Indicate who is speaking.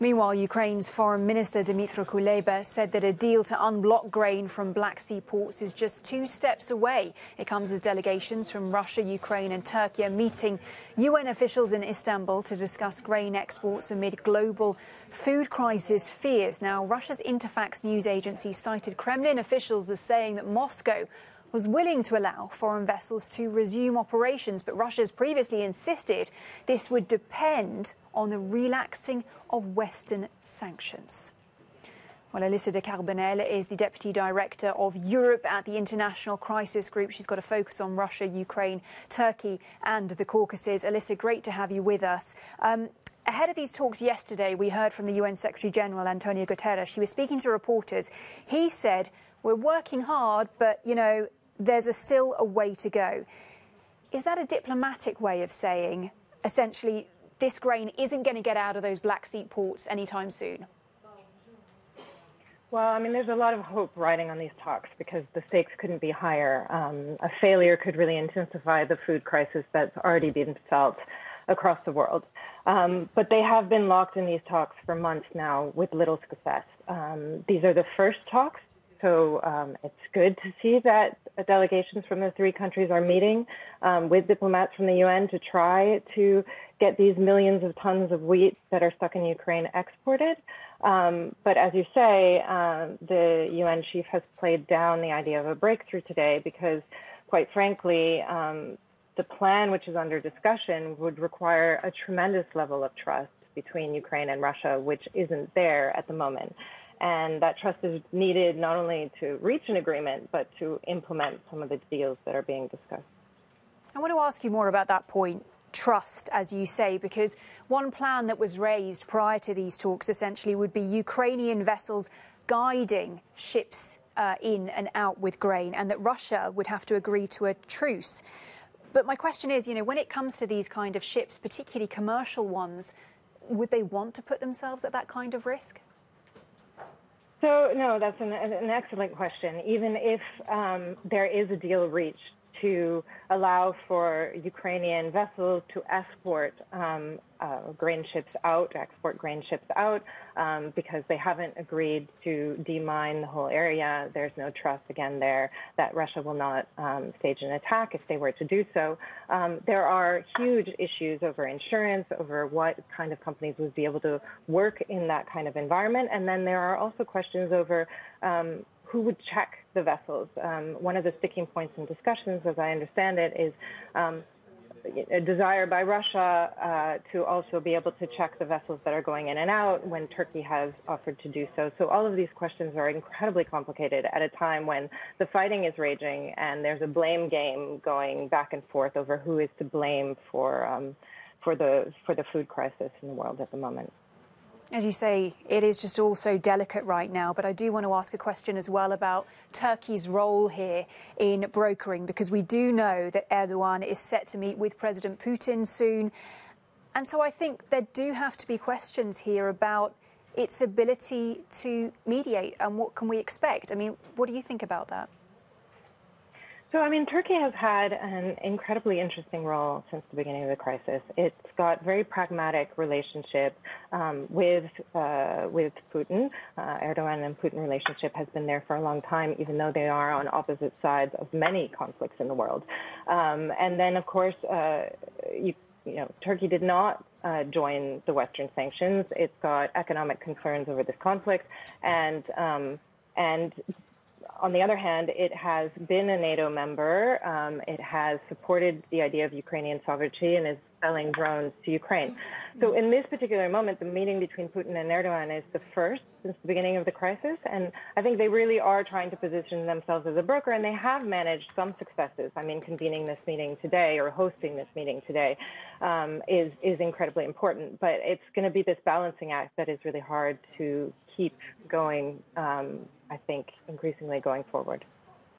Speaker 1: Meanwhile, Ukraine's Foreign Minister Dmytro Kuleba said that a deal to unblock grain from Black Sea ports is just 2 steps away. It comes as delegations from Russia, Ukraine and Turkey are meeting UN officials in Istanbul to discuss grain exports amid global food crisis fears. Now, Russia's Interfax news agency cited Kremlin officials as saying that Moscow was willing to allow foreign vessels to resume operations, but Russia's previously insisted this would depend on the relaxing of Western sanctions. Well, Alyssa de Carbonel is the Deputy Director of Europe at the International Crisis Group. She's got a focus on Russia, Ukraine, Turkey and the Caucasus. Alyssa, great to have you with us. Ahead of these talks yesterday, we heard from the UN Secretary-General, Antonio Guterres. She was speaking to reporters. He said, we're working hard, but, there's still a way to go. Is that a diplomatic way of saying, essentially, this grain isn't going to get out of those Black Sea ports anytime soon?
Speaker 2: Well, there's a lot of hope riding on these talks because the stakes couldn't be higher. A failure could really intensify the food crisis that's already been felt across the world. But they have been locked in these talks for months now with little success. These are the first talks. So it's good to see that delegations from the 3 countries are meeting with diplomats from the UN to try to get these millions of tons of wheat that are stuck in Ukraine exported. But as you say, the UN chief has played down the idea of a breakthrough today because, quite frankly, the plan which is under discussion would require a tremendous level of trust between Ukraine and Russia, which isn't there at the moment. And that trust is needed not only to reach an agreement, but to implement some of the deals that are being discussed.
Speaker 1: I want to ask you more about that point, trust, as you say, because one plan that was raised prior to these talks essentially would be Ukrainian vessels guiding ships in and out with grain, and that Russia would have to agree to a truce. But my question is, when it comes to these kind of ships, particularly commercial ones, would they want to put themselves at that kind of risk?
Speaker 2: So, no, that's an excellent question. Even if there is a deal reached to allow for Ukrainian vessels to export grain ships out, because they haven't agreed to demine the whole area. There's no trust, again, there that Russia will not stage an attack if they were to do so. There are huge issues over insurance, over what kind of companies would be able to work in that kind of environment. And then there are also questions over who would check the vessels. One of the sticking points in discussions, as I understand it, is a desire by Russia to also be able to check the vessels that are going in and out when Turkey has offered to do so. So all of these questions are incredibly complicated at a time when the fighting is raging and there's a blame game going back and forth over who is to blame for the food crisis in the world at the moment.
Speaker 1: As you say, it is just all so delicate right now, but I do want to ask a question as well about Turkey's role here in brokering, because we do know that Erdogan is set to meet with President Putin soon. And so I think there do have to be questions here about its ability to mediate and what can we expect? What do you think about that?
Speaker 2: So, Turkey has had an incredibly interesting role since the beginning of the crisis. It's got very pragmatic relationship with Putin. Erdogan and Putin relationship has been there for a long time, even though they are on opposite sides of many conflicts in the world. And then, of course, Turkey did not join the Western sanctions. It's got economic concerns over this conflict, and on the other hand, it has been a NATO member. It has supported the idea of Ukrainian sovereignty and is selling drones to Ukraine. So in this particular moment, the meeting between Putin and Erdogan is the first since the beginning of the crisis. And I think they really are trying to position themselves as a broker, and they have managed some successes. Convening this meeting today or hosting this meeting today is incredibly important. But it's going to be this balancing act that is really hard to keep going, I think, increasingly going forward.